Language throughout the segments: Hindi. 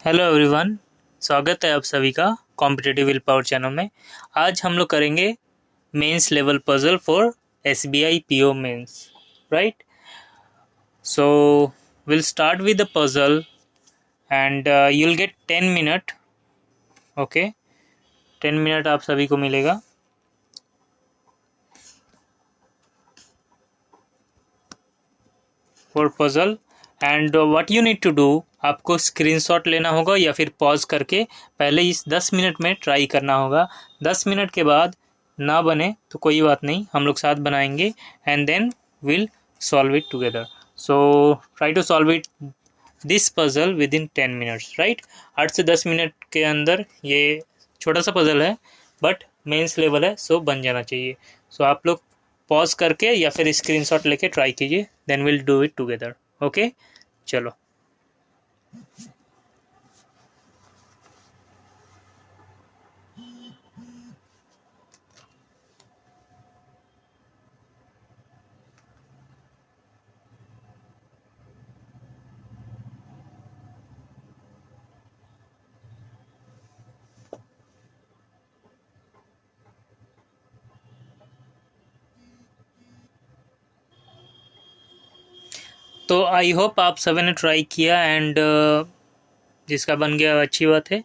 हेलो एवरीवन, स्वागत है आप सभी का कॉम्पिटिटिव विल पावर चैनल में। आज हम लोग करेंगे mains level puzzle for SBI PO mains, right. So will start with the puzzle and you will get 10 minute. Okay, 10 minute आप सभी को मिलेगा। For puzzle and what you need to do, आपको स्क्रीनशॉट लेना होगा या फिर पॉज करके पहले इस 10 मिनट में ट्राई करना होगा। 10 मिनट के बाद ना बने तो कोई बात नहीं, हम लोग साथ बनाएंगे and then will solve it together. So try to solve it this puzzle within 10 minutes, right. 8 से 10 मिनट के अंदर ये छोटा सा पजल है बट मेंस लेवल है, सो बन जाना चाहिए। सो आप लोग पॉज करके या फिर स्क्रीनशॉट लेके ट्राई कीजिए, then will do it together. Okay, चलो। तो आई होप आप सभी ने ट्राई किया एंड जिसका बन गया अच्छी बात है।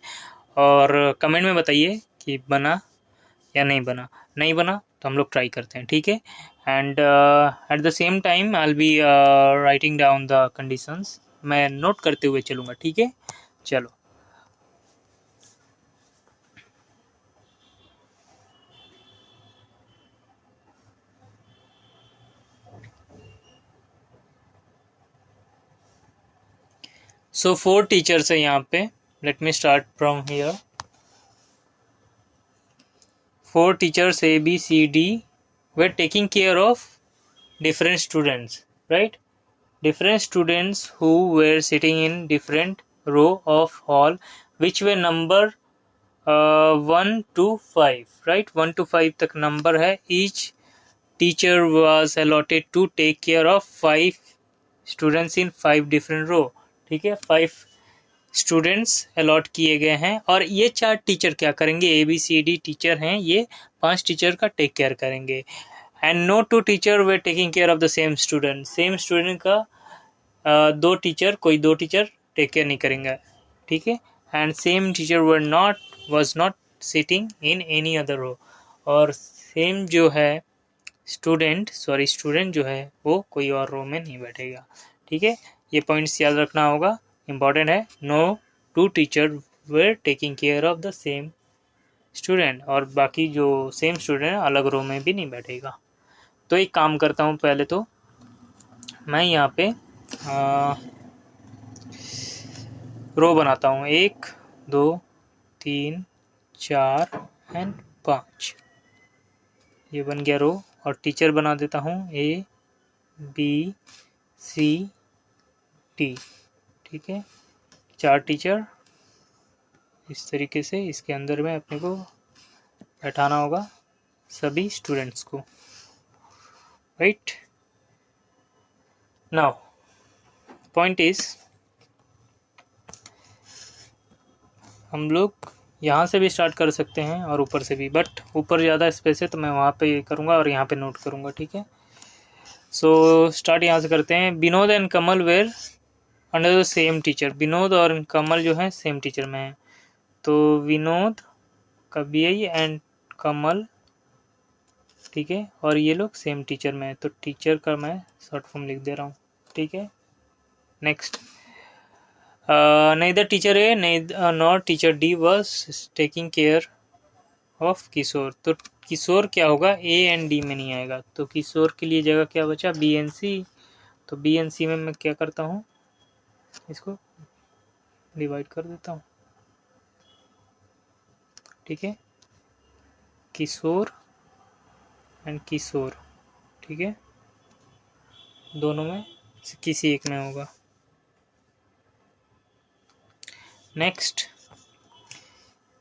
और कमेंट में बताइए कि बना या नहीं बना। नहीं बना तो हम लोग ट्राई करते हैं, ठीक है। And at the same time I will be writing down the conditions. मैं नोट करते हुए चलूँगा, ठीक है। चलो। सो 4 टीचर्स है यहाँ पे। Let me start from here. 4 teachers A, B, C, D were taking care of different students, right? Different students who were sitting in different row of hall, which were number 1 to 5, right? 1 to 5 तक number है। Each teacher was allotted to take care of 5 students in 5 different row, ठीक है। 5 स्टूडेंट्स अलॉट किए गए हैं और ये 4 टीचर क्या करेंगे, A B C D teacher हैं, ये 5 टीचर का टेक केयर करेंगे। And no 2 teacher were taking care of the same student. Same student का 2 टीचर, कोई 2 टीचर टेक केयर नहीं करेंगे, ठीक है। And same teacher was not sitting in any other row. और सेम जो है स्टूडेंट जो है वो कोई और रो में नहीं बैठेगा, ठीक है। ये पॉइंट्स याद रखना होगा, इम्पॉर्टेंट है। No 2 teacher were taking care of the same student, और बाकी जो सेम स्टूडेंट है अलग रो में भी नहीं बैठेगा। तो एक काम करता हूँ, पहले तो मैं यहाँ पे रो बनाता हूँ। 1 2 3 4 एंड 5, ये बन गया रो। और टीचर बना देता हूँ A B C D, ठीक है। 4 टीचर इस तरीके से इसके अंदर में अपने को बैठाना होगा सभी स्टूडेंट्स को, राइट। नाउ पॉइंट इज, हम लोग यहाँ से भी स्टार्ट कर सकते हैं और ऊपर से भी, बट ऊपर ज़्यादा स्पेस है तो मैं वहाँ पे करूँगा और यहाँ पे नोट करूँगा, ठीक है। सो स्टार्ट यहाँ से करते हैं। Vinod and Kamal were under the same teacher. Vinod और कमल जो है सेम टीचर में है, तो विनोद का बी आई एंड कमल, ठीक है। और ये लोग सेम टीचर में है, तो टीचर का मैं शॉर्ट फॉर्म लिख दे रहा हूँ, ठीक है। Next, neither teacher A nor teacher D was taking care of किशोर। तो किशोर क्या होगा, A एंड D में नहीं आएगा, तो किशोर के लिए जगह क्या बचा, B एंड C। तो B एंड C में मैं क्या करता हूँ, इसको डिवाइड कर देता हूँ, ठीक है। किशोर एंड किशोर, ठीक है, दोनों में किसी एक में होगा। नेक्स्ट,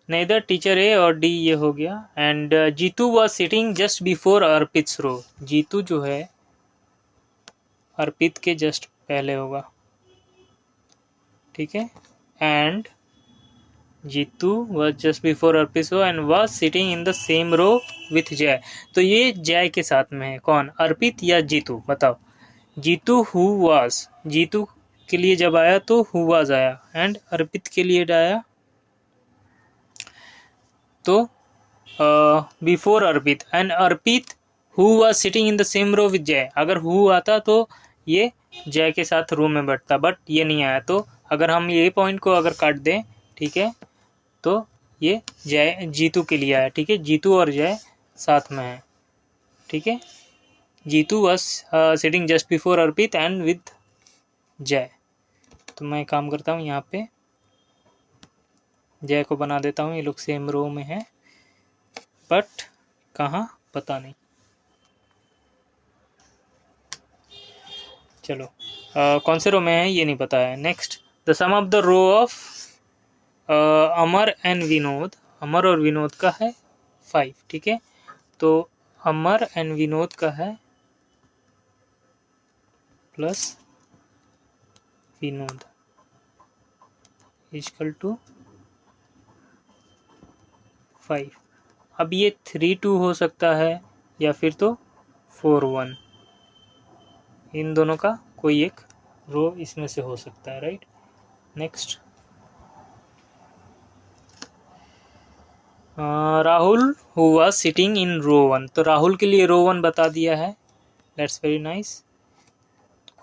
नेदर टीचर ए और डी, ये हो गया। And Jitu was sitting just before Arpit row. Jitu जो है अर्पित के जस्ट पहले होगा, ठीक है। And Jitu was just before Arpit so and was sitting in the same row with जय। तो ये जय के साथ में है कौन, अर्पित या जीतू, बताओ। जीतू हु was, जीतू के लिए जब आया तो हु was आया, एंड अर्पित के लिए आया तो before Arpit, and Arpit who was sitting in the same row with Jay. अगर हु आता तो ये जय के साथ रो में बैठता, बट ये नहीं आया, तो अगर हम ये पॉइंट को अगर काट दें, ठीक है, तो ये जय जीतू के लिए आया, ठीक है, जीतू और जय साथ में है, ठीक है। Jitu was sitting just before Arpit and with Jay. तो मैं काम करता हूँ, यहाँ पे जय को बना देता हूँ, ये लोग सेम रो में है, बट कहाँ पता नहीं। चलो कौन से रो में है ये नहीं पता है। Next, the sum of the row of Amar and Vinod, Amar और विनोद का है 5, ठीक है। तो अमर एंड विनोद का है प्लस विनोद इक्वल टू 5। अब ये 3-2 हो सकता है या फिर तो 4-1, इन दोनों का कोई एक रो इसमें से हो सकता है, right. Next, Rahul who was sitting in row 1, तो राहुल के लिए रो 1 बता दिया है, दैट्स वेरी नाइस।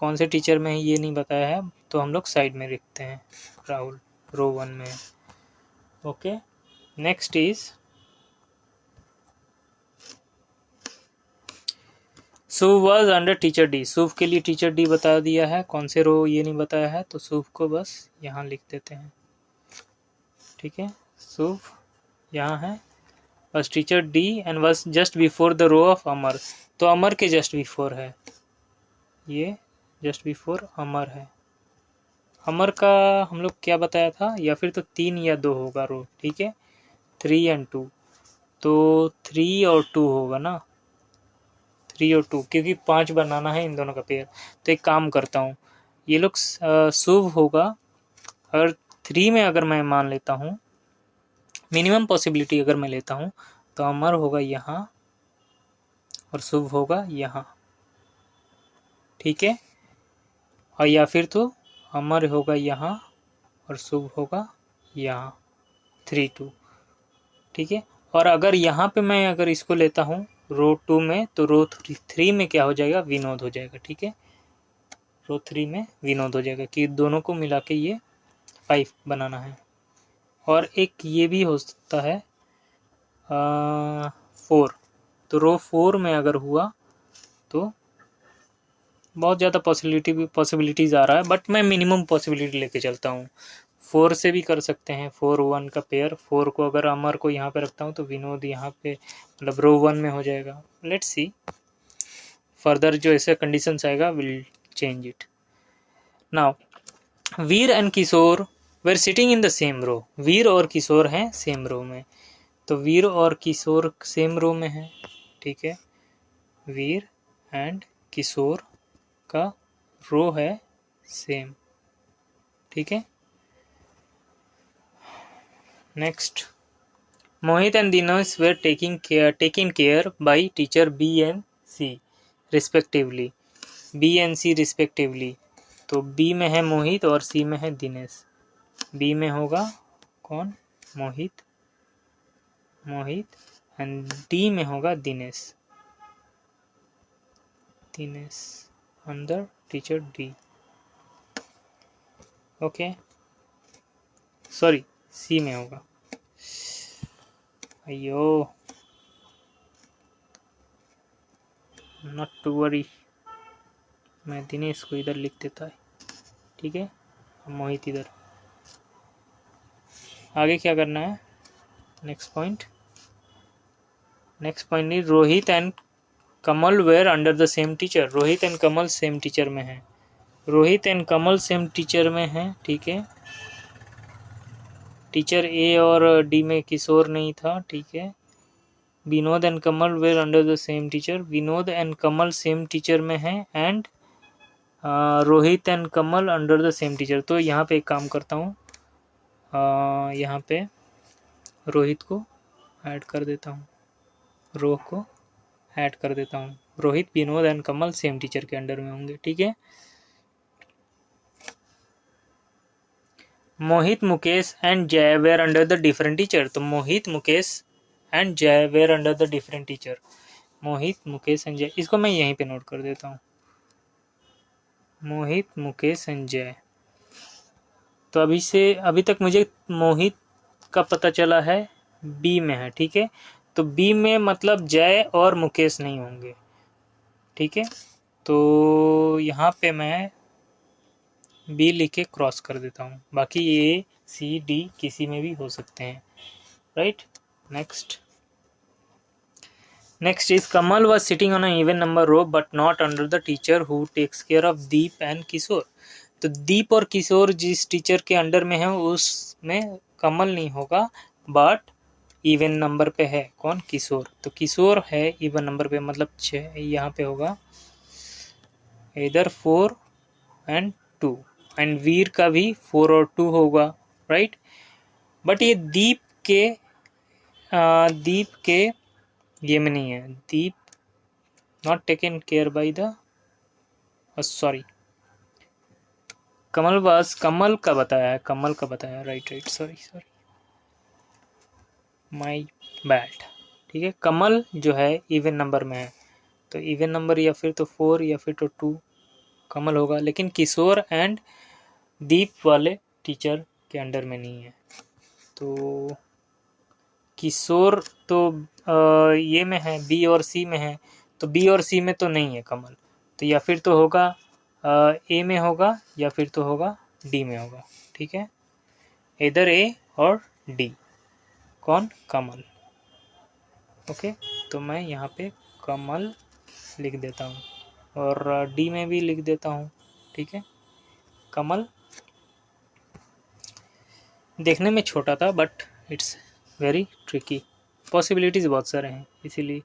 कौन से टीचर में है ये नहीं बताया है, तो हम लोग साइड में लिखते हैं, राहुल रो 1 में है, okay. Next is Shubh was under teacher D, Shubh के लिए टीचर डी बता दिया है, कौन से रो ये नहीं बताया है, तो शुभ को बस यहाँ लिख देते हैं, ठीक है। शुभ यहाँ है, बस teacher D and was just before the row of Amar, तो अमर के जस्ट बिफोर है, ये जस्ट बिफोर अमर है। अमर का हम लोग क्या बताया था, या फिर तो 3 या 2 होगा रो, ठीक है, 3 and 2, तो 3 और 2 होगा ना, 3 और 2, क्योंकि 5 बनाना है इन दोनों का पेयर। तो एक काम करता हूँ, ये लोग शुभ होगा, अगर 3 में अगर मैं मान लेता हूँ, मिनिमम पॉसिबिलिटी अगर मैं लेता हूँ, तो अमर होगा यहाँ और शुभ होगा यहाँ, ठीक है, और या फिर तो अमर होगा यहाँ और शुभ होगा यहाँ, 3-2, ठीक है। और अगर यहाँ पे मैं अगर इसको लेता हूँ रो 2 में, तो रो 3 में क्या हो जाएगा, विनोद हो जाएगा, ठीक है, रो 3 में विनोद हो जाएगा, कि दोनों को मिला के ये 5 बनाना है। और एक ये भी हो सकता है 4, तो रो 4 में अगर हुआ तो बहुत ज़्यादा पॉसिबिलिटीज आ रहा है, बट मैं मिनिमम पॉसिबिलिटी लेके चलता हूँ। 4 से भी कर सकते हैं, 4-1 का पेयर, 4 को अगर अमर को यहाँ पे रखता हूँ तो विनोद यहाँ पे मतलब रो 1 में हो जाएगा। लेट्स सी फर्दर जो ऐसे कंडीशंस आएगा will change it. Now Veer and Kishore were sitting in the same row, Veer और किशोर हैं सेम रो में, तो वीर और किशोर सेम रो में है, ठीक है, वीर एंड किशोर का रो है सेम, ठीक है। Next, Mohit and Dinesh were taking care by teacher B and C respectively, B and C respectively, तो बी में है मोहित और सी में है दिनेश। बी में होगा कौन, मोहित एंड डी में होगा Dinesh under teacher D, okay, sorry C में होगा, अयो नॉट टू वरी, मैं दिनेश को इधर लिख देता है, ठीक है, मोहित इधर। आगे क्या करना है, next point is Rohit and Kamal were under the same teacher, Rohit and Kamal same teacher में है, Rohit and Kamal same teacher में है, ठीक है, टीचर ए और डी में किशोर नहीं था, ठीक है। Vinod and Kamal were under the same teacher, Vinod and Kamal same teacher में है, and Rohit and Kamal under the same teacher. तो यहाँ पे एक काम करता हूँ, यहाँ पे रोहित को ऐड कर देता हूँ, रोह को ऐड कर देता हूँ। Rohit, Vinod and Kamal same teacher के अंडर में होंगे, ठीक है। Mohit, Mukesh and Jay were under the different teacher. तो Mohit, Mukesh and Jay were under the different teacher. Mohit, Mukesh and Jay, इसको मैं यहीं पे नोट कर देता हूँ, मोहित, मुकेश एंड जय। तो अभी तक मुझे मोहित का पता चला है बी में है, ठीक है। तो बी में मतलब जय और मुकेश नहीं होंगे, ठीक है। तो यहाँ पे मैं बी लिख के क्रॉस कर देता हूँ, बाकी ए सी डी किसी में भी हो सकते हैं, right. Next is Kamal was sitting on an even number row but not under the teacher who takes care of Deep and किशोर। तो दीप और किशोर जिस टीचर के अंडर में है उसमें कमल नहीं होगा, बट इवन नंबर पे है कौन, किशोर। तो किशोर है इवन नंबर पे, मतलब 6 यहाँ पे होगा इधर 4 एंड 2, एंड वीर का भी 4 और 2 होगा, राइट। बट ये दीप के ये में नहीं है, Deep not taken care by the sorry, Kamal का बताया, राइट, सॉरी माय बैड, ठीक है। कमल जो है इवन नंबर में है, तो इवन नंबर या फिर तो 4 या फिर तो 2 कमल होगा, लेकिन किशोर एंड दीप वाले टीचर के अंडर में नहीं है। तो किशोर तो ये में है, बी और सी में है, तो बी और सी में तो नहीं है कमल, तो या फिर तो होगा ए में होगा या फिर तो होगा डी में होगा, ठीक है। इधर ए और डी, कौन, कमल, ओके। तो मैं यहाँ पे कमल लिख देता हूँ और डी में भी लिख देता हूँ, ठीक है। कमल देखने में छोटा था but it's very tricky, possibilities बहुत सारे हैं इसीलिए।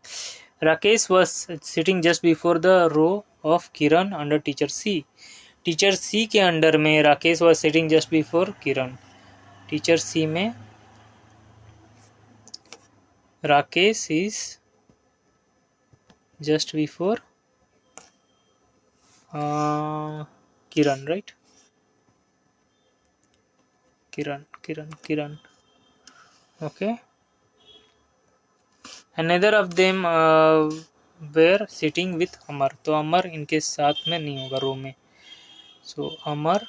Rakesh was sitting just before the row of Kiran under teacher C. Teacher C के अंडर में Rakesh was sitting just before Kiran. Teacher C में Rakesh is just before Kiran, right, Kiran, okay, another of them were sitting with Amar. तो अमर इनके साथ में नहीं होगा रो में, सो अमर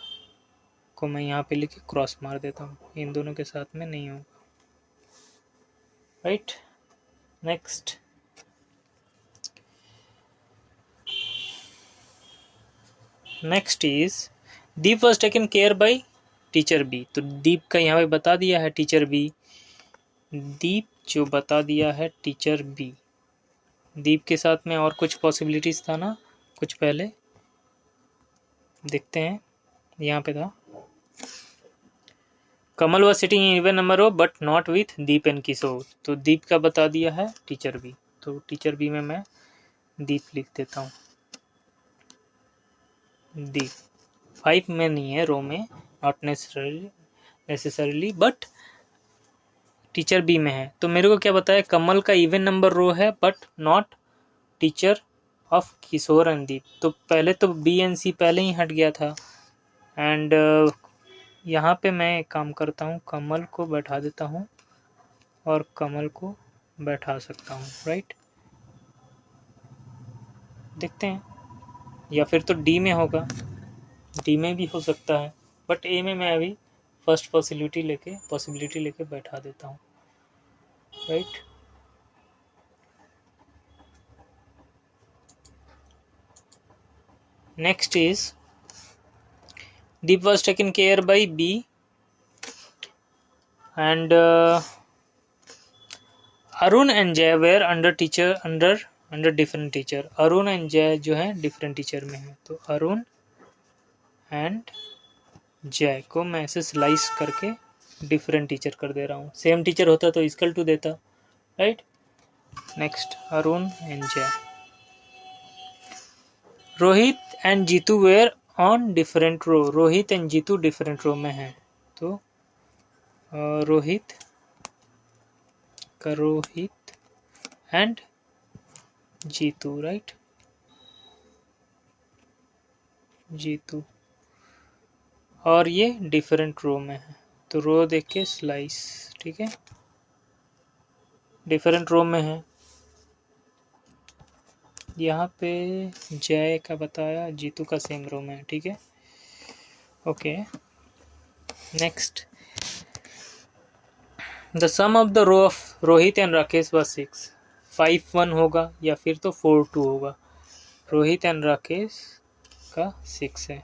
को मैं यहाँ पे लिख के क्रॉस मार देता हूँ, इन दोनों के साथ में नहीं होगा, right. Next is Deep was taken care by teacher B. तो दीप का यहाँ पे बता दिया है टीचर बी, दीप जो बता दिया है टीचर बी। दीप के साथ में और कुछ पॉसिबिलिटीज था ना, कुछ पहले देखते हैं, यहाँ पे था Kamal was sitting in even number of but not with Deep and Kishore. तो दीप का बता दिया है टीचर बी, तो टीचर बी में मैं दीप लिख देता हूँ। दीप 5 में नहीं है रो में, not necessarily, but teacher B में है। तो मेरे को क्या बताया, कमल का इवन नंबर रो है but not teacher of Kishore and Deep. तो पहले तो बी एंड सी पहले ही हट गया था, एंड यहाँ पे मैं एक काम करता हूँ, कमल को बैठा देता हूँ और कमल को बैठा सकता हूँ, राइट। देखते हैं, या फिर तो डी में होगा, डी में भी हो सकता है, बट ए में मैं अभी फर्स्ट पॉसिबिलिटी लेके बैठा देता हूँ, right. Next is Deep was taken care by B and Arun and Jay were under different teacher। Arun and जय जो है डिफरेंट टीचर में है, तो अरुण एंड जय को मैं ऐसे स्लाइस करके डिफरेंट टीचर कर दे रहा हूँ। सेम टीचर होता तो इक्वल टू देता, right. Next Arun and Jay. Rohit and Jitu were on different row. Rohit and Jitu different row में है, तो रोहित, रोहित एंड जीतू, राइट, जीतू, और ये डिफरेंट रो में है, तो रो देख के स्लाइस, ठीक है, डिफरेंट रो में है। यहाँ पे जय का बताया, जीतू का सेम रो में है, ठीक है, okay. Next, the sum of the row of Rohit and Rakesh was 6, 5-1 होगा या फिर तो 4-2 होगा। रोहित एंड राकेश का 6 है,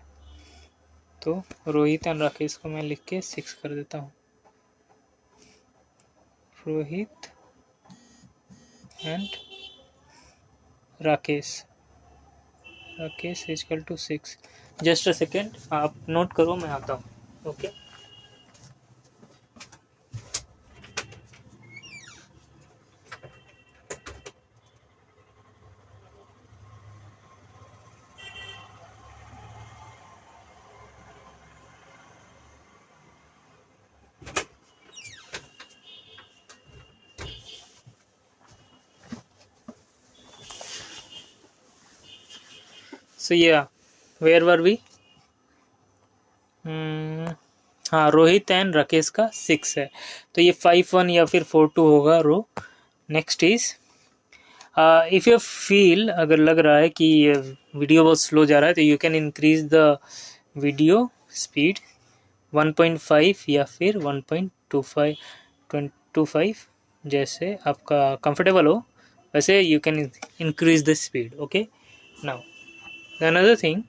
तो रोहित एंड राकेश को मैं लिख के 6 कर देता हूँ। Rohit and Rakesh, Rakesh equal to 6। Just a second, आप नोट करो, मैं आता हूँ, ओके। सो या वेयर वर वी, हाँ, रोहित एंड राकेश का 6 है, तो ये 5-1 या फिर 4-2 होगा row. Next is, if you feel, अगर लग रहा है कि वीडियो बहुत स्लो जा रहा है, तो you can increase the video speed 1.5 या फिर 1.25, जैसे आपका कंफर्टेबल हो वैसे you can increase the speed, okay. Now another thing,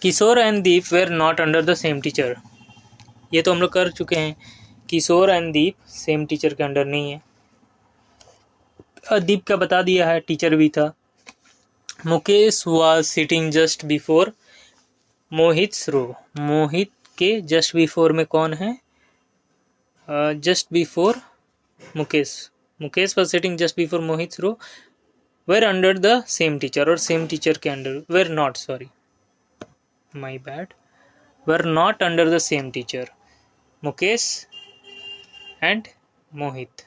Kishore and Deep were not under the same teacher, ये तो हम लोग कर चुके हैं, Kishore and Deep same teacher के अंडर नहीं है। दीप का बता दिया है, टीचर भी था। Mukesh was sitting just before Mohit's row, Mohit के जस्ट बिफोर में कौन है, just before Mukesh, Mukesh was sitting just before Mohit's row, were under the same teacher, और सेम टीचर के under, were not, sorry my bad, were not under the same teacher, Mukesh and Mohit.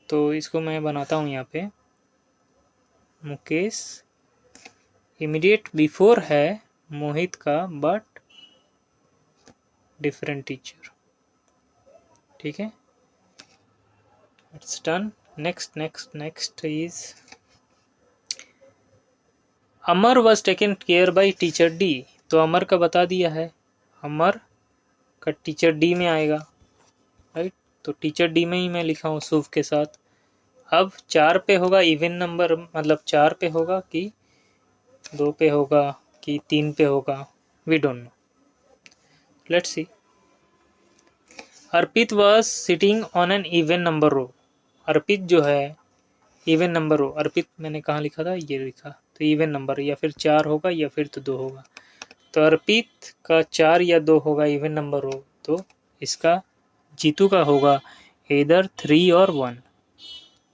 तो इसको मैं बनाता हूँ यहाँ पे, मुकेश इमीडिएट बिफोर है मोहित का, बट डिफरेंट टीचर, ठीक है, it's done. Next is, Amar was taken care by teacher D, तो अमर का बता दिया है, अमर का टीचर डी में आएगा, राइट, तो टीचर डी में ही मैं लिखा हूँ शुभ के साथ। अब 4 पे होगा इवन नंबर, मतलब 4 पे होगा कि 2 पे होगा कि 3 पे होगा, we don't know, let's see. Arpit was sitting on an even number row, Arpit जो है इवन नंबर रो, अर्पित मैंने कहाँ लिखा था, ये लिखा, तो इवन नंबर या फिर 4 होगा या फिर तो 2 होगा, तो अर्पित का 4 या 2 होगा इवन नंबर हो, तो इसका जीतू का होगा इधर 3 और 1,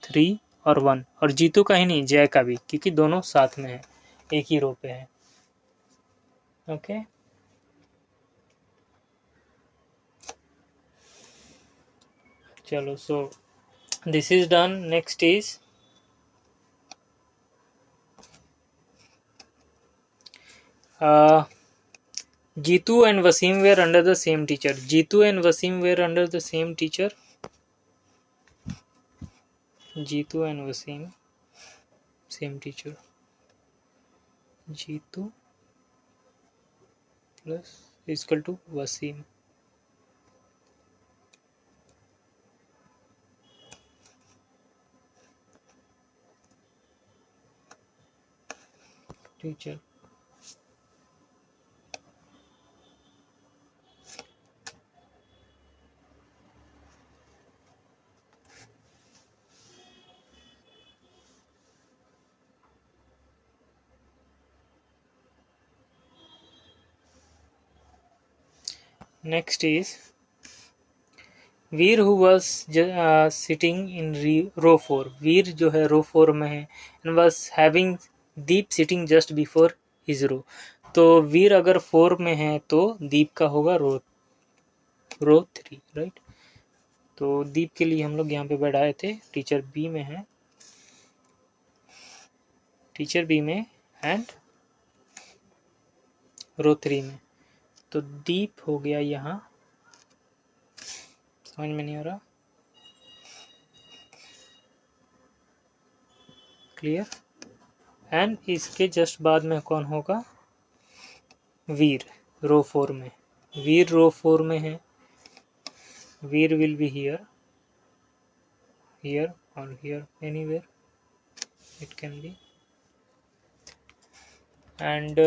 3 और 1, और जीतू का ही नहीं, जय का भी, क्योंकि दोनों साथ में है, एक ही रो पे है, ओके। चलो, so this is done. Next is, Jitu and Wasim were under the same teacher. Jitu and Wasim were under the same teacher. Jitu and Wasim, same teacher. Jitu plus is equal to Wasim. Teacher. Next is Veer who was sitting in row 4. वीर जो है रो 4 में है, and was having Deep sitting just before his row. तो वीर अगर 4 में है तो दीप का होगा रो रो 3, राइट। तो दीप के लिए हम लोग यहाँ पे बढ़ाए थे, टीचर बी में है, टीचर बी में एंड रो 3 में। तो दीप हो गया यहाँ, समझ में नहीं आ रहा, क्लियर। एंड इसके जस्ट बाद में कौन होगा, वीर रो 4 में, वीर रो 4 में है, वीर विल बी हियर, हियर और here, anywhere it can be, and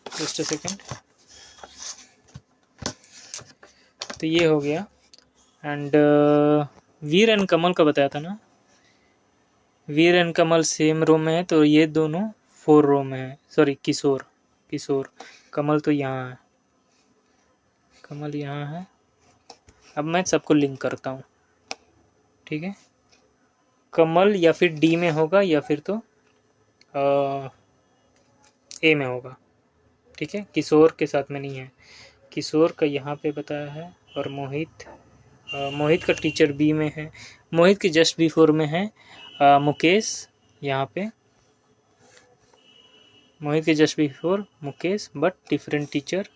just a second, तो ये हो गया। एंड वीर एंड कमल का बताया था ना, वीर एंड कमल सेम रो में है, तो ये दोनों 4 रो में है, सॉरी किशोर, किशोर, कमल तो यहाँ है, कमल यहाँ है। अब मैं सबको लिंक करता हूँ, ठीक है। कमल या फिर डी में होगा या फिर तो ए में होगा, ठीक है। किशोर के साथ में नहीं है, किशोर का यहाँ पे बताया है। और मोहित, मोहित का टीचर बी में है, मोहित के जस्ट बिफोर में है मुकेश, यहाँ पे मोहित के just before Mukesh, but different teacher.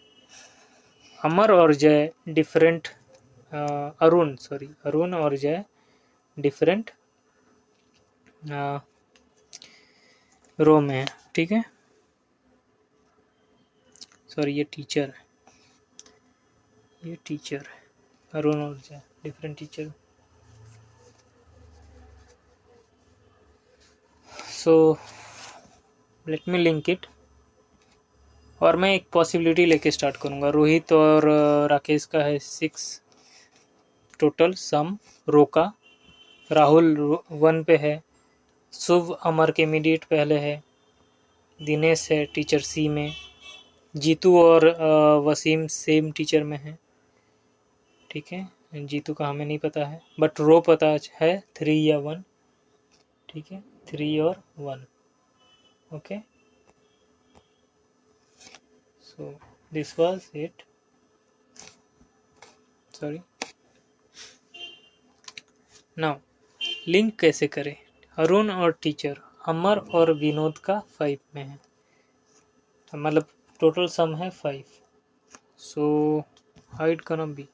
Amar और जय डिफरेंट, अरुण, सॉरी अरुण और जय डिफरेंट रो में है, ठीक है। सॉरी ये टीचर है, ये टीचर है, अरुण और Jay different teacher. So let me link it, और मैं एक पॉसिबिलिटी लेके स्टार्ट करूँगा। रोहित और राकेश का है 6 टोटल सम रो का, राहुल 1 पे है, शुभ अमर के इमीडिएट पहले है, दिनेश है टीचर सी में, जीतू और वसीम सेम टीचर में है, ठीक है। जीतू का हमें नहीं पता है, बट रो पता है 3 या 1, ठीक है, 3 और 1, okay. So this was it, sorry. Now link कैसे करें, अरुण और टीचर, अमर और विनोद का 5 में है, मतलब टोटल सम है 5, so how it gonna be.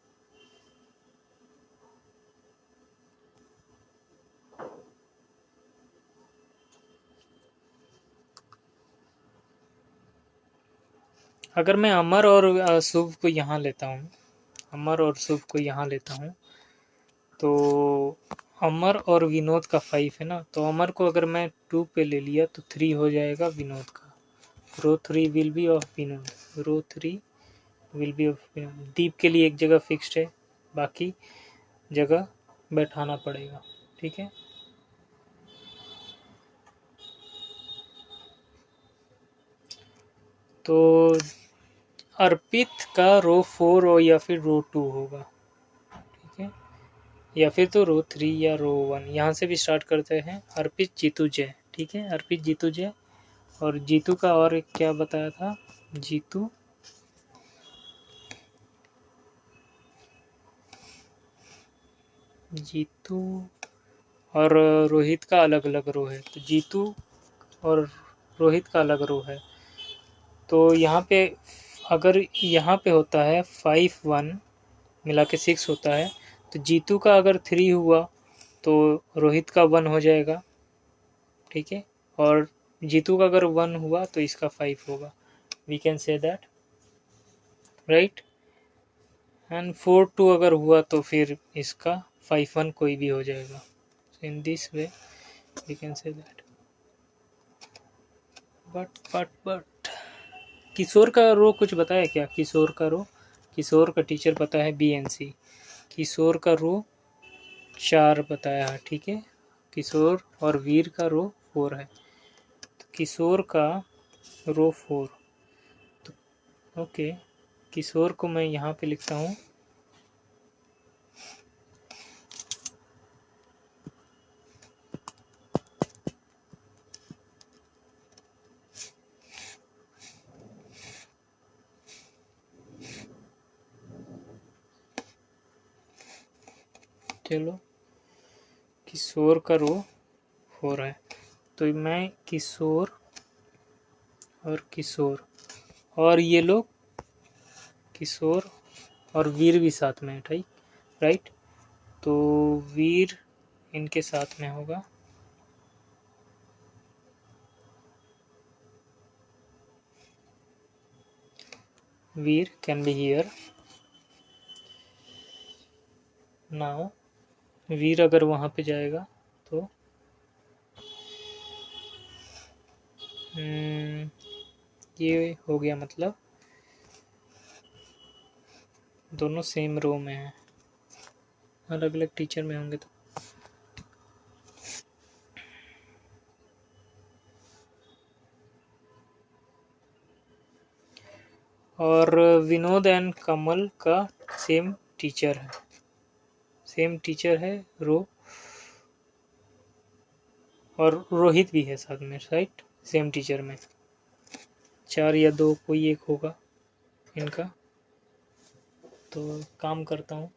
अगर मैं अमर और शुभ को यहाँ लेता हूँ, अमर और शुभ को यहाँ लेता हूँ, तो अमर और विनोद का 5 है ना, तो अमर को अगर मैं 2 पे ले लिया तो 3 हो जाएगा विनोद का, row 3 will be of Vinod, row 3 will be of Vinod. Deep के लिए एक जगह फिक्स्ड है, बाकी जगह बैठाना पड़ेगा, ठीक है। तो अर्पित का रो 4 हो या फिर रो 2 होगा, ठीक है, या फिर तो रो 3 या रो 1। यहाँ से भी स्टार्ट करते हैं, अर्पित जीतू जय, ठीक है, अर्पित जीतू जय। और जीतू का और एक क्या बताया था, जीतू जीतू और रोहित का अलग अलग रो है, तो जीतू और रोहित का अलग रो है। तो यहाँ पे अगर यहाँ पे होता है 5 1 मिला के 6 होता है, तो जीतू का अगर 3 हुआ तो रोहित का 1 हो जाएगा, ठीक है। और जीतू का अगर 1 हुआ तो इसका 5 होगा, we can say that, right. And 4 2 अगर हुआ तो फिर इसका 5 1 कोई भी हो जाएगा, in this way we can say that. But Kishore का रो कुछ बताया क्या, किशोर का रो, किशोर का टीचर पता है BNC, किशोर का रो 4 बताया है, ठीक है। किशोर और वीर का रो 4 है, तो किशोर का रो 4, तो ओके, किशोर को मैं यहाँ पे लिखता हूँ, चलो किशोर का रो 4 है, तो मैं किशोर और किशोर और ये लोग किशोर और वीर भी साथ में है, ठीक, राइट। तो वीर इनके साथ में होगा, वीर कैन बी हियर। नाउ वीर अगर वहाँ पे जाएगा तो ये हो गया, मतलब दोनों सेम रो में हैं, अलग अलग टीचर में होंगे तो। और विनोद एंड कमल का सेम टीचर है, सेम टीचर है रो, और रोहित भी है साथ में, राइट, सेम टीचर में। 4 या 2 कोई एक होगा इनका। तो काम करता हूँ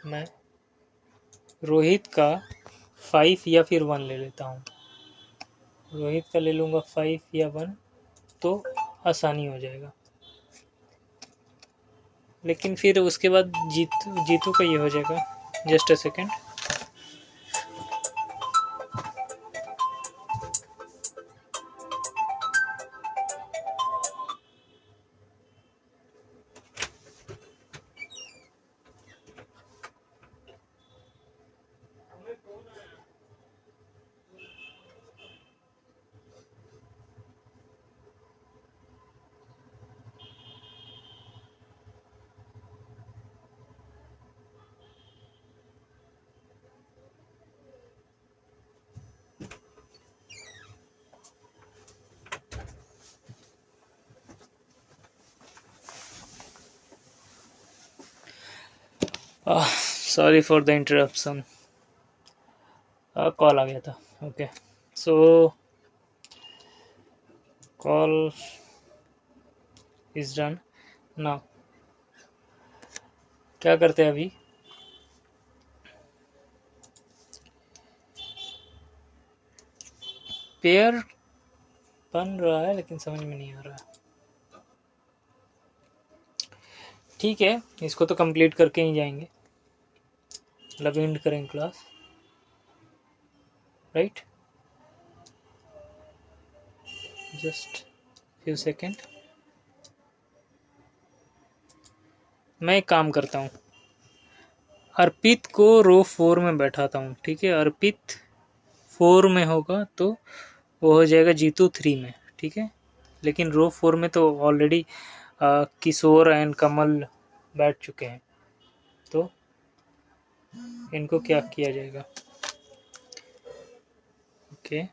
मैं, रोहित का 5 या फिर 1 ले लेता हूँ, रोहित का ले लूँगा 5 या 1, तो आसानी हो जाएगा। लेकिन फिर उसके बाद जीतू का ये हो जाएगा। Just a second. Sorry for the interruption, call आ गया था। Okay, so call is done. Now क्या करते हैं अभी, पेयर बन रहा है लेकिन समझ में नहीं आ रहा है। ठीक है, इसको तो कंप्लीट करके ही जाएंगे, मतलब एंड करेंगे class, right. Just few second, मैं एक काम करता हूँ, अर्पित को रो 4 में बैठाता हूँ, ठीक है। अर्पित 4 में होगा तो वो हो जाएगा जीतू 3 में, ठीक है। लेकिन रो 4 में तो ऑलरेडी किशोर एंड कमल बैठ चुके हैं, तो इनको क्या किया जाएगा। ओके,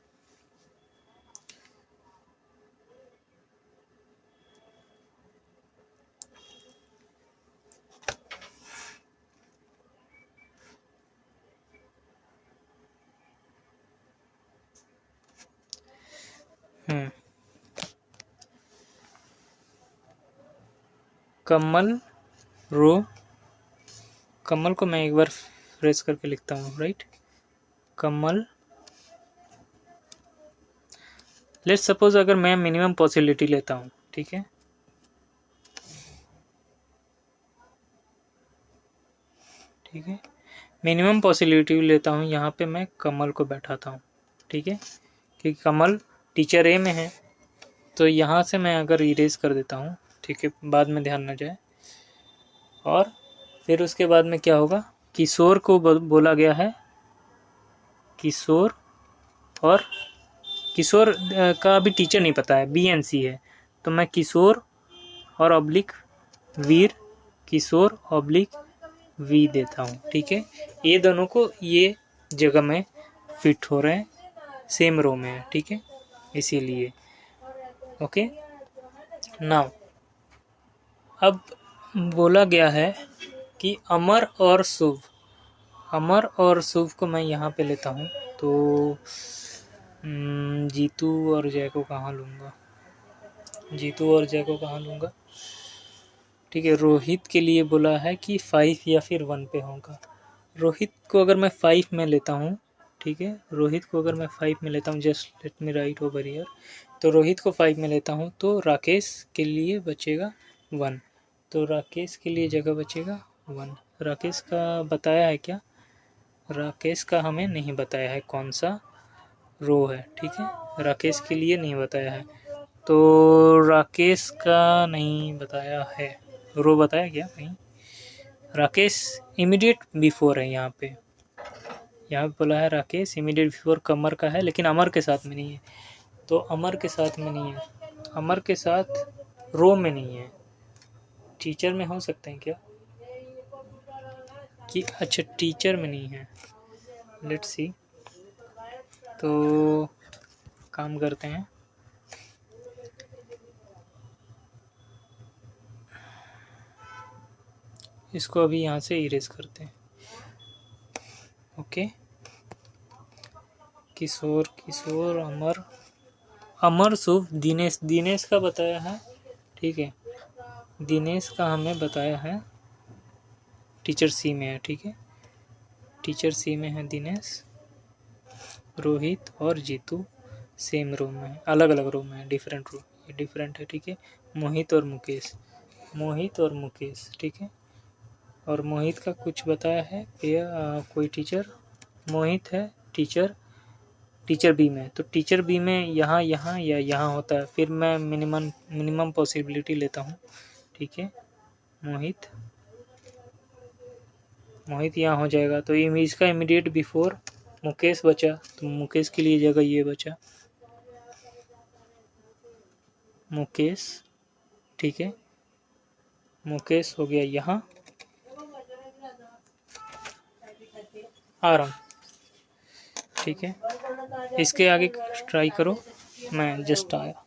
कमल रो, कमल को मैं एक बार फ्रेश करके लिखता हूँ, राइट। कमल, लेट्स सपोज अगर मैं मिनिमम पॉसिबिलिटी लेता हूँ, ठीक है, ठीक है, मिनिमम पॉसिबिलिटी लेता हूँ, यहाँ पे मैं कमल को बैठाता हूँ, ठीक है, क्योंकि कमल टीचर ए में है, तो यहाँ से मैं अगर इरेज कर देता हूँ, ठीक है, बाद में ध्यान न जाए। और फिर उसके बाद में क्या होगा, किशोर को बोला गया है, किशोर, और किशोर का अभी टीचर नहीं पता है, बी एन सी है, तो मैं किशोर और oblique Veer, Kishore oblique V देता हूँ, ठीक है। ये दोनों को ये जगह में फिट हो रहे हैं, सेम रो में है, ठीक है, इसीलिए। ओके, नाउ अब बोला गया है कि अमर और शुभ, अमर और शुभ को मैं यहाँ पे लेता हूँ, तो जीतू और जय को कहाँ लूँगा, जीतू और जय को कहाँ लूँगा, ठीक है। रोहित के लिए बोला है कि 5 या फिर 1 पे होगा, रोहित को अगर मैं 5 में लेता हूँ, ठीक है, रोहित को अगर मैं 5 में लेता हूँ, just let me right over here, तो रोहित को 5 में लेता हूँ तो राकेश के लिए बचेगा 1, तो राकेश के लिए जगह बचेगा 1। राकेश का बताया है क्या? राकेश का हमें नहीं बताया है कौन सा रो है, ठीक है, राकेश के लिए नहीं बताया है, तो राकेश का नहीं बताया है, रो बताया क्या कहीं? राकेश इमीडिएट बिफोर है यहाँ पे बोला है राकेश इमीडिएट बिफोर कमर का है, लेकिन अमर के साथ में नहीं है, तो अमर के साथ में नहीं है, अमर के साथ रो में नहीं है, टीचर में हो सकते हैं क्या कि अच्छा टीचर में नहीं है, लेट्स सी, तो काम करते हैं, इसको अभी यहाँ से इरेज करते हैं, ओके, किशोर किशोर अमर अमर शुभ दिनेश, दिनेश का बताया है, ठीक है, दिनेश का हमें बताया है टीचर सी में है, ठीक है, टीचर सी में है दिनेश, रोहित और जीतू सेम रूम में है, अलग अलग रूम में है, डिफरेंट रूम, ये डिफरेंट है, ठीक है, मोहित और मुकेश, मोहित और मुकेश, ठीक है, और मोहित का कुछ बताया है कोई टीचर, मोहित है टीचर, टीचर बी में, तो टीचर बी में यहाँ यहाँ या यहाँ होता है, फिर मैं मिनिमम पॉसिबिलिटी लेता हूँ, ठीक है, मोहित मोहित यहाँ हो जाएगा, तो इसका इमीडिएट बिफोर मुकेश बचा, तो मुकेश के लिए जगह ये बचा, मुकेश, ठीक है, मुकेश हो गया यहाँ, आ रहा हूँ, ठीक है, इसके आगे ट्राई करो, मैं जस्ट आया।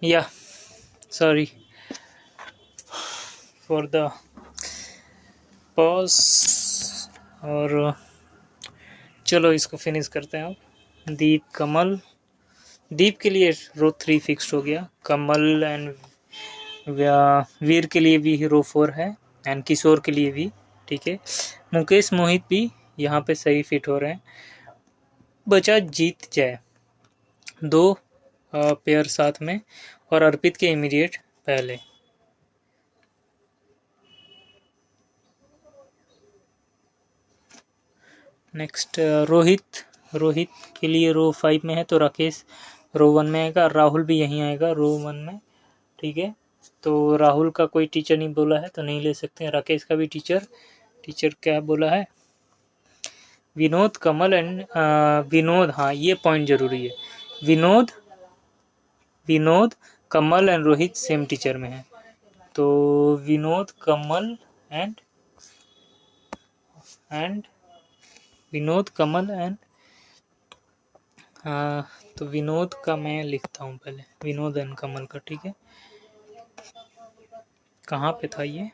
या सॉरी फॉर द पॉज, और चलो इसको फिनिश करते हैं अब। दीप कमल, दीप के लिए रो 3 फिक्स्ड हो गया, कमल एंड वीर के लिए भी रो 4 है, एंड किशोर के लिए भी, ठीक है, मुकेश मोहित भी यहाँ पे सही फिट हो रहे हैं, बचा जीत जय, 2 पेयर साथ में, और अर्पित के इमीडिएट पहले, नेक्स्ट रोहित, रोहित के लिए रो 5 में है, तो राकेश रो 1 में आएगा, राहुल भी यहीं आएगा रो 1 में, ठीक है। तो राहुल का कोई टीचर नहीं बोला है तो नहीं ले सकते हैं। राकेश का भी टीचर क्या बोला है, विनोद, कमल एंड विनोद, हाँ ये पॉइंट जरूरी है, विनोद, कमल एंड रोहित सेम टीचर में है, तो विनोद, कमल एंड विनोद, कमल एंड तो विनोद का मैं लिखता हूँ पहले, विनोद एंड कमल का, ठीक है। कहाँ पे था ये,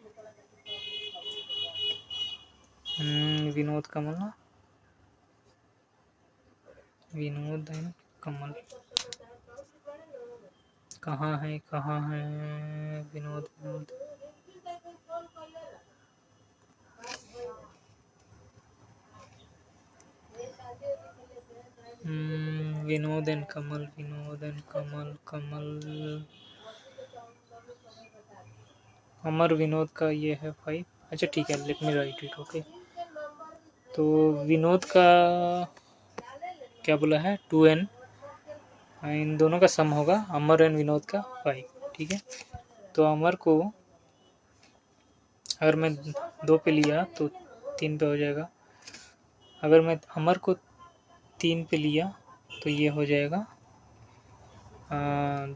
विनोद, कमल ना, विनोद एंड कमल कहाँ है विनोद, विनोद एंड कमल, कमल, अमर विनोद का ये है 5, अच्छा ठीक है, let me right it, okay. तो विनोद का क्या बोला है, 2n, इन दोनों का सम होगा, अमर एंड विनोद का 5, ठीक है। तो अमर को अगर मैं 2 पे लिया तो 3 पे हो जाएगा, अगर मैं अमर को 3 पे लिया तो ये हो जाएगा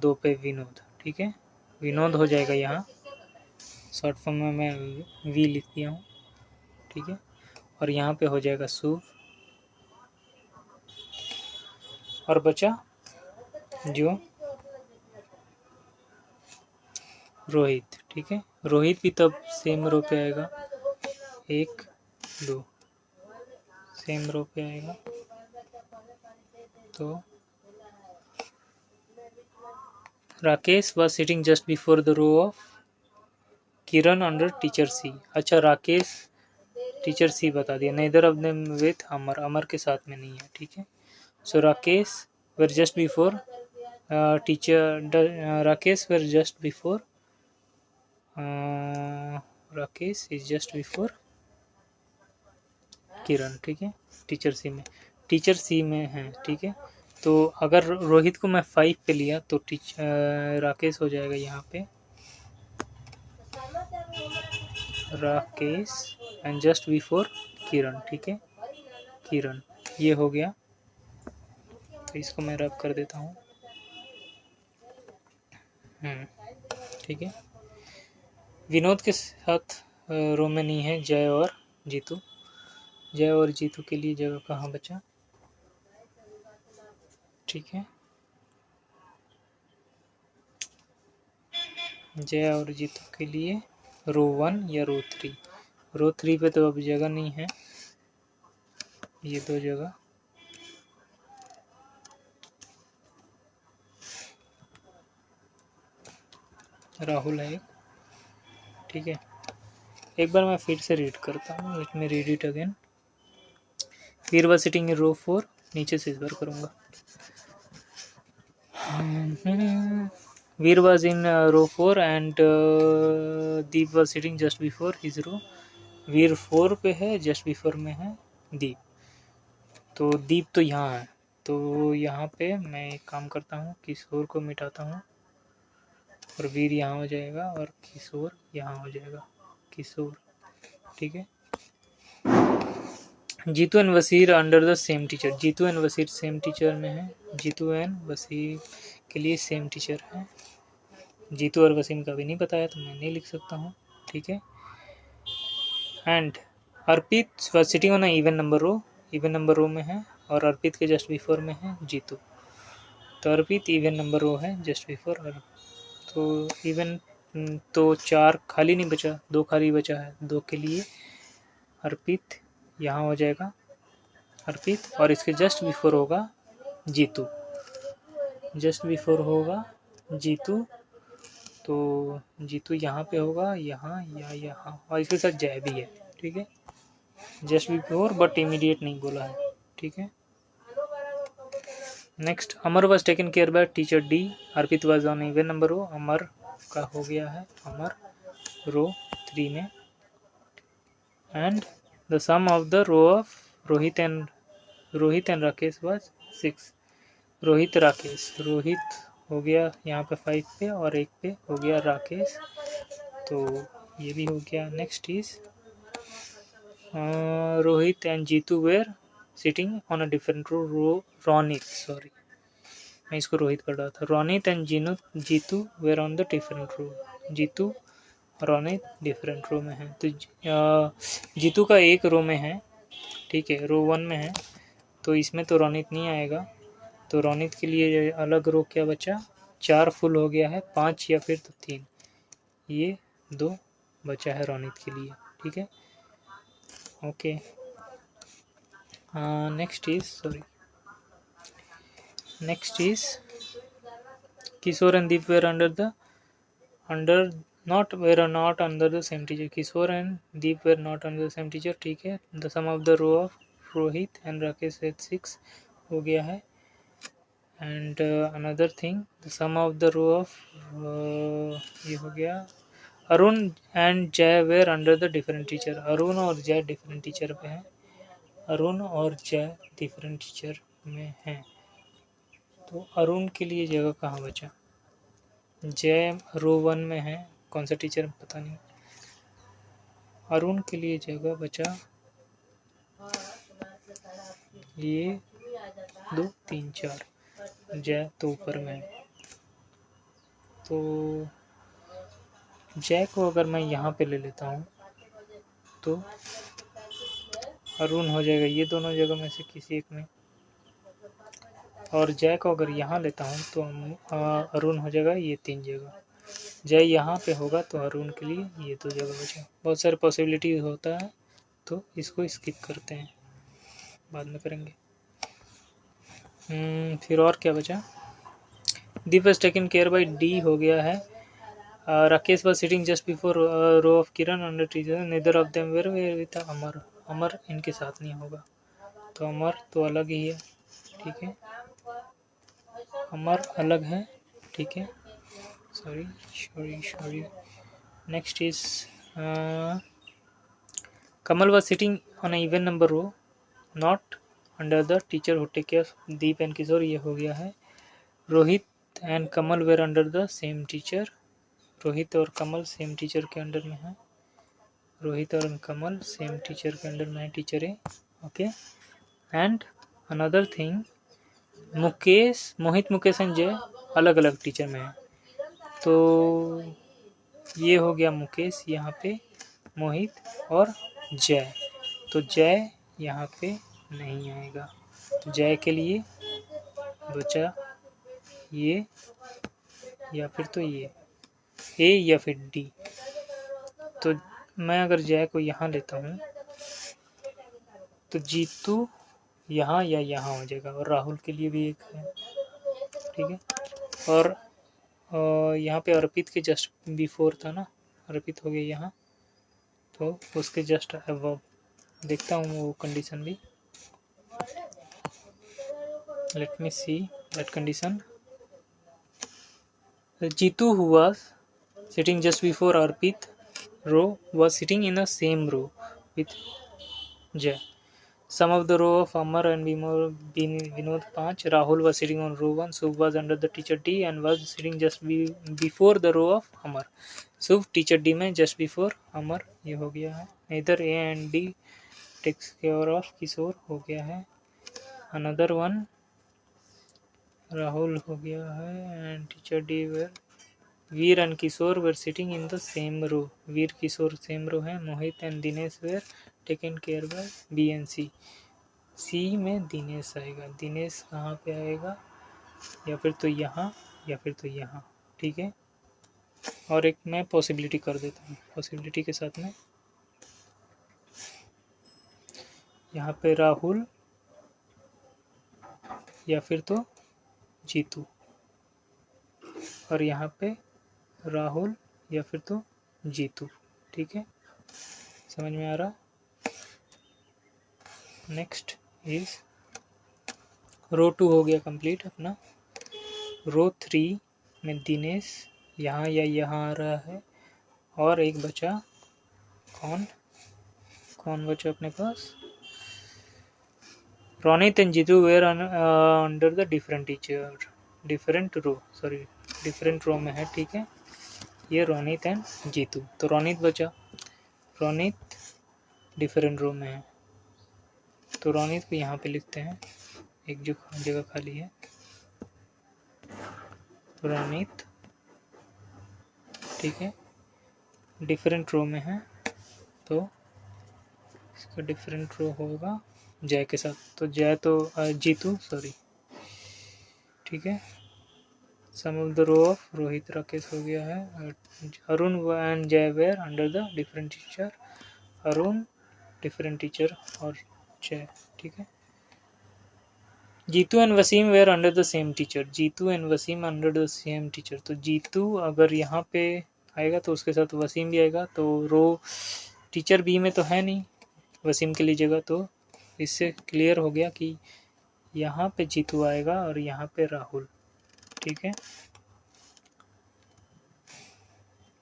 2 पे विनोद, ठीक है। विनोद हो जाएगा यहाँ, शॉर्ट फॉर्म में मैं वी लिख दिया हूँ, ठीक है। और यहाँ पे हो जाएगा शुभ, और बचा जो रोहित, ठीक है। रोहित भी तब सेम रो पे आएगा, 1 2 सेम रो पे आएगा, तो Rakesh was sitting just before the row of Kiran under teacher C, अच्छा राकेश टीचर सी बता दिया, neither of them with अमर, अमर के साथ में नहीं है, ठीक है। सो Rakesh were just before Rakesh were just before Rakesh is just before किरण, ठीक है। टीचर सी में है, ठीक है। तो अगर रोहित को मैं 5 पे लिया तो राकेश हो जाएगा यहाँ पे राकेश एंड जस्ट बिफोर किरण, ठीक है, किरण, ये हो गया। तो इसको मैं रब कर देता हूँ, ठीक है। विनोद के साथ रो में नहीं है जय और जीतू, जय और जीतू के लिए जगह कहाँ बचा, ठीक है। जय और जीतू के लिए रो 1 या रो 3, रो 3 पे तो अब जगह नहीं है, ये 2 जगह, राहुल है एक, ठीक है। एक बार मैं फिर से रीड करता हूँ, let me read it again. Veer was sitting in row 4, नीचे से इस बार करूँगा। Veer was in row 4 and Deep was sitting just before his row, Veer 4 पे है, जस्ट बिफोर में है दीप, तो दीप तो यहाँ है, तो यहाँ पे मैं एक काम करता हूँ, किशोर को मिटाता हूँ और वीर यहाँ हो जाएगा और किशोर यहाँ हो जाएगा, किशोर, ठीक है। Jitu and Wasir under the same teacher, Jitu and Wasir same teacher में है, जीतू एंड वसीर के लिए सेम टीचर है, जीतू और वसीम का भी नहीं बताया तो मैं नहीं लिख सकता हूँ, ठीक है। And Arpit was sitting on even number row में है, और अर्पित के जस्ट बिफोर में है जीतू, तो अर्पित इवन नंबर रो है जस्ट बिफोर अर्पित, तो इवन, तो 4 खाली नहीं बचा, 2 खाली बचा है, 2 के लिए अर्पित यहाँ हो जाएगा अर्पित, और इसके जस्ट बिफोर होगा जीतू, जस्ट बिफोर होगा जीतू, तो जीतू यहाँ पे होगा, यहाँ या यहाँ, और इसके साथ जय भी है, ठीक है। जस्ट बिफोर बट इमीडिएट नहीं बोला है, ठीक है। Next Amar was taken care by teacher D, Arpit was on even number row, Amar का हो गया है अमर रो 3 में, and the sum of the row of Rohit and Rakesh was 6। Rohit Rakesh, Rohit हो गया यहाँ पे 5 पे और 1 पे हो गया राकेश, तो ये भी हो गया। Next is Rohit and Jitu were sitting on a different row. Ronit, sorry मैं इसको रोहित पढ़ रहा था। Ronit and Jitu were on the different row. Jitu Ronit different row में है, तो जीतू का एक रो में है, ठीक है, रो 1 में है, तो इसमें तो रोनित नहीं आएगा। तो रोनित के लिए अलग रो क्या बचा, 4 फुल हो गया है, 5 या फिर तो 3, ये 2 बचा है रोनित के लिए, ठीक है। Okay, next is Kishore and Deep were not under the same teacher. Kishore and Deep were not under the same teacher, ठीक है। The sum of the row of Rohit and Rakesh is 6 हो गया है। And another thing, the sum of the row of ये हो गया। Arun and Jay were under the different teacher. Arun और जय डिफरेंट टीचर पे हैं, अरुण और जय डिफरेंट टीचर में हैं, तो अरुण के लिए जगह कहाँ बचा। जय रो 1 में है, कौन सा टीचर पता नहीं। अरुण के लिए जगह बचा ये 2 3 4, जय तो ऊपर में है, तो जय को अगर मैं यहाँ पे ले लेता हूँ तो अरुण हो जाएगा ये दोनों जगह में से किसी एक में, और जय को अगर यहाँ लेता हूँ तो अरुण हो जाएगा ये 3 जगह। जय यहाँ पे होगा तो अरुण के लिए ये 2 जगह बचा। बहुत सारे पॉसिबिलिटी होता है, तो इसको स्किप करते हैं, बाद में करेंगे। फिर और क्या बचा। Deep was taken care by D हो गया है। Rakesh was sitting just before row of Kiran under teacher, neither of them were with Amar. Amar इनके साथ नहीं होगा, तो अमर तो अलग ही है, ठीक है, अमर अलग है, ठीक है। Sorry next is Kamal was sitting on even number row not under the teacher who take care Deep and Kishore, ये हो गया है। Rohit and Kamal were under the same teacher. Rohit और कमल सेम टीचर के अंडर में है, रोहित और कमल सेम टीचर के अंडर में है, टीचर है, okay. And another thing, Mohit Mukesh and Jay अलग अलग टीचर में है, तो ये हो गया मुकेश यहाँ पे, मोहित और जय, तो जय यहाँ पे नहीं आएगा, तो जय के लिए बचा ये या फिर तो ये ए या फिर डी। तो मैं अगर जय को यहाँ लेता हूँ तो जीतू यहाँ या यहाँ हो जाएगा, और राहुल के लिए भी एक है, ठीक है। और यहाँ पे अर्पित के जस्ट बिफोर था ना, अर्पित हो गया यहाँ, तो उसके जस्ट अबव देखता हूँ वो कंडीशन भी। Let me see that condition. Jitu who was sitting just before Arpit row was sitting in the same row with Jay. Some of the row of Amar and Vinod 5. Rahul was sitting on row 1. Subh was under the teacher D and was sitting just before the row of Amar. Subh teacher D में just before Amar ये हो गया है। Neither A and D takes care of किशोर हो गया है। Another one राहुल हो गया है and teacher D were Veer and Kishore were sitting in the same row. Veer Kishore same row है। Mohit and Dinesh were taken care by B and C. C में दिनेश आएगा, दिनेश कहाँ पे आएगा, या फिर तो यहाँ या फिर तो यहाँ, ठीक है। और एक मैं पॉसिबिलिटी कर देता हूँ, पॉसिबिलिटी के साथ में यहाँ पे राहुल या फिर तो जीतू, और यहाँ पे राहुल या फिर तो जीतू, ठीक है, समझ में आ रहा। नेक्स्ट इज रो 2 हो गया कंप्लीट अपना। रो 3 में दिनेश यहाँ या यहाँ आ रहा है, और एक बचा कौन बचा अपने पास, Ronit and Jitu were under the different teacher, different row में है, ठीक है। ये रोनित एंड जीतू, तो रोनित बचा, रोनित डिफरेंट रो में है, तो रोनित को यहाँ पे लिखते हैं, एक जो जगह खाली है, रोनित, ठीक है, डिफरेंट रो में है, तो इसका डिफरेंट रो होगा जय के साथ, तो जय तो जीतू सॉरी, ठीक है। Sum of the row of Rohit Rakesh हो गया है। Arun and Jay were under the different teacher, Arun different teacher और जय, ठीक है। Jitu and Wasim were under the same teacher, Jitu and Wasim under the same teacher, तो जीतू अगर यहाँ पे आएगा तो उसके साथ वसीम भी आएगा, तो रो टीचर बी में तो है नहीं वसीम के लिए जगह, तो इससे क्लियर हो गया कि यहाँ पे जीतू आएगा और यहाँ पे राहुल, ठीक है।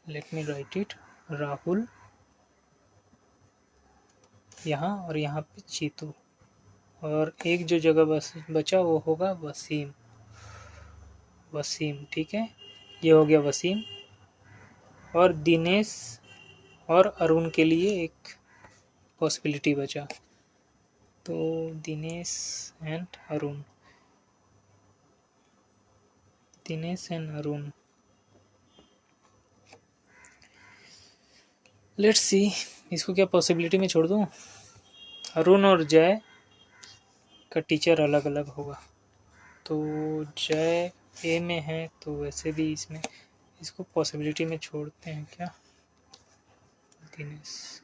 Let me right it, Rahul यहाँ और यहाँ पे जीतू, और एक जो जगह बस बचा वो होगा वसीम, वसीम, ठीक है। ये हो गया वसीम, और दिनेश और अरुण के लिए एक पॉसिबिलिटी बचा, तो Dinesh and Arun, Dinesh and Arun, let's see, इसको क्या पॉसिबिलिटी में छोड़ दूँ, अरुण और जय का टीचर अलग अलग होगा, तो जय ए में है, तो वैसे भी इसमें इसको पॉसिबिलिटी में छोड़ते हैं क्या, दिनेश,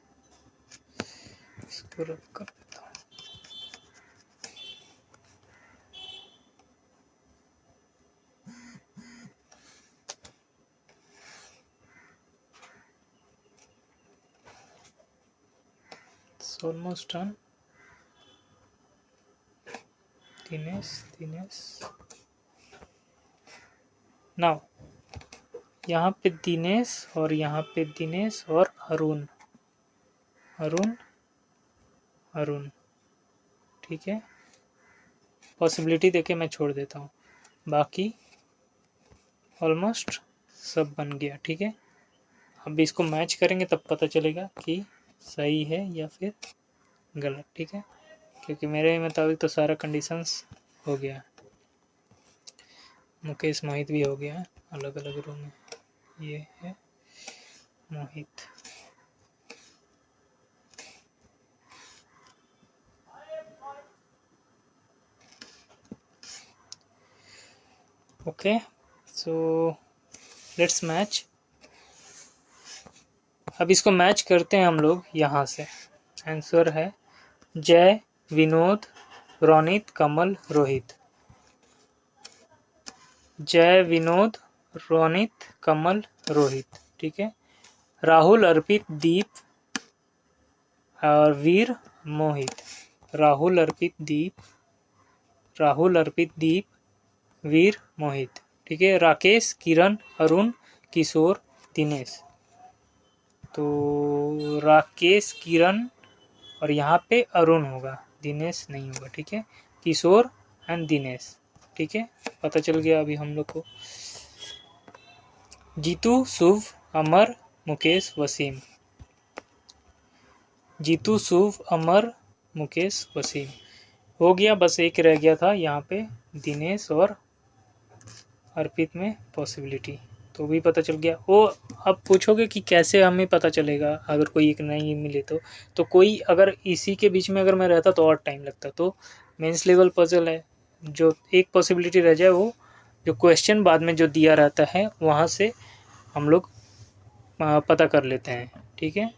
इसको रख कर देता हूँ, ऑलमोस्ट डन, दिनेश नाउ यहाँ पे दिनेश और यहाँ पे दिनेश और अरुण, अरुण, ठीक है। पॉसिबिलिटी देके मैं छोड़ देता हूँ, बाकी ऑलमोस्ट सब बन गया, ठीक है। अब इसको मैच करेंगे तब पता चलेगा कि सही है या फिर गलत, ठीक है, क्योंकि मेरे मुताबिक तो सारा कंडीशंस हो गया, मुकेश मोहित भी हो गया है अलग अलग रूम में, ये है मोहित, ओके, सो लेट्स मैच। अब इसको मैच करते हैं हम लोग यहाँ से, आंसर है जय, विनोद, रोनित, कमल, रोहित, जय, विनोद, रोनित, कमल, रोहित, ठीक है। राहुल, अर्पित, दीप और वीर, मोहित, राहुल अर्पित दीप, वीर, मोहित, ठीक है। राकेश, किरण, अरुण, किशोर, दिनेश, तो राकेश, किरण और यहाँ पे अरुण होगा, दिनेश नहीं होगा, ठीक है। किशोर एंड दिनेश, ठीक है, पता चल गया अभी हम लोग को। जीतू, शुभ, अमर, मुकेश, वसीम, जीतू, शुभ, अमर, मुकेश, वसीम हो गया, बस एक रह गया था यहाँ पे दिनेश और अर्पित में पॉसिबिलिटी, तो भी पता चल गया। वो अब पूछोगे कि कैसे हमें पता चलेगा अगर कोई एक नहीं मिले तो कोई अगर इसी के बीच में अगर मैं रहता तो और टाइम लगता, तो मेंस लेवल पजल है, जो एक पॉसिबिलिटी रह जाए वो जो क्वेश्चन बाद में जो दिया रहता है वहाँ से हम लोग पता कर लेते हैं, ठीक है।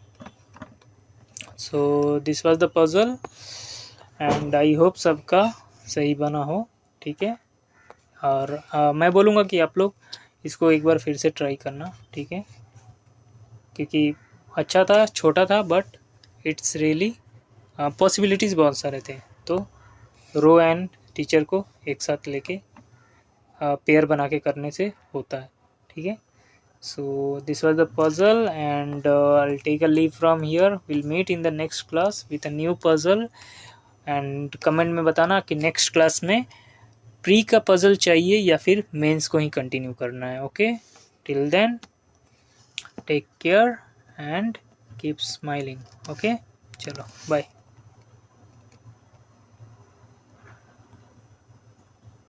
So this was the puzzle and I hope सबका सही बना हो, ठीक है। और मैं बोलूँगा कि आप लोग इसको एक बार फिर से ट्राई करना, ठीक है, क्योंकि अच्छा था, छोटा था, बट इट्स रियली पॉसिबिलिटीज़ बहुत सारे थे, तो रो एंड टीचर को एक साथ लेके पेयर बना के करने से होता है, ठीक है। So this was the puzzle and I'll take a leave from here. We'll meet in the next class with a new puzzle and comment में बताना कि नेक्स्ट क्लास में प्री का पजल चाहिए या फिर मेंस को ही कंटिन्यू करना है. Okay, till then take care and keep smiling. Okay, चलो बाय.